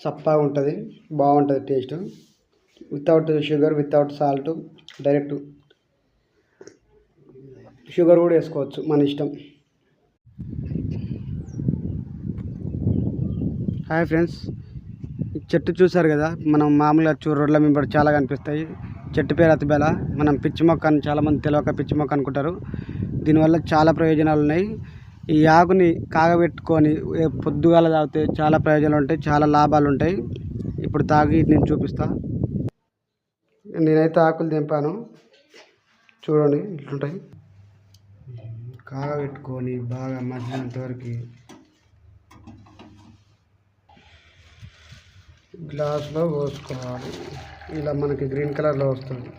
సప్పగా ఉంటుంది, బాగుంటుంది taste. Without sugar, without salt, direct sugar కూడా వేసుకోవచ్చు, మన ఇష్టం. హాయ్ ఫ్రెండ్స్, ఈ చెట్టు చూసారు కదా, మనం మామూలుగా రోడ్ల మీద చాలా కనిపిస్తాయి. చెట్టు పేరు అతిబెల. మనం పిచ్చి మొక్క అని చాలామంది తెలియక పిచ్చి మొక్క అనుకుంటారు. దీనివల్ల చాలా ప్రయోజనాలు ఉన్నాయి. ఈ ఆకుని కాగబెట్టుకొని పొద్దుగాల తాగితే చాలా ప్రయోజనాలు ఉంటాయి, చాలా లాభాలు ఉంటాయి. ఇప్పుడు తాగి నేను చూపిస్తా. నేనైతే ఆకులు తెంపాను, చూడండి ఇట్లుంటాయి. కాగబెట్టుకొని బాగా మధ్యాహ్నం వరకు గ్లాస్లో పోసుకోవాలి. ఇలా మనకి గ్రీన్ కలర్లో వస్తుంది.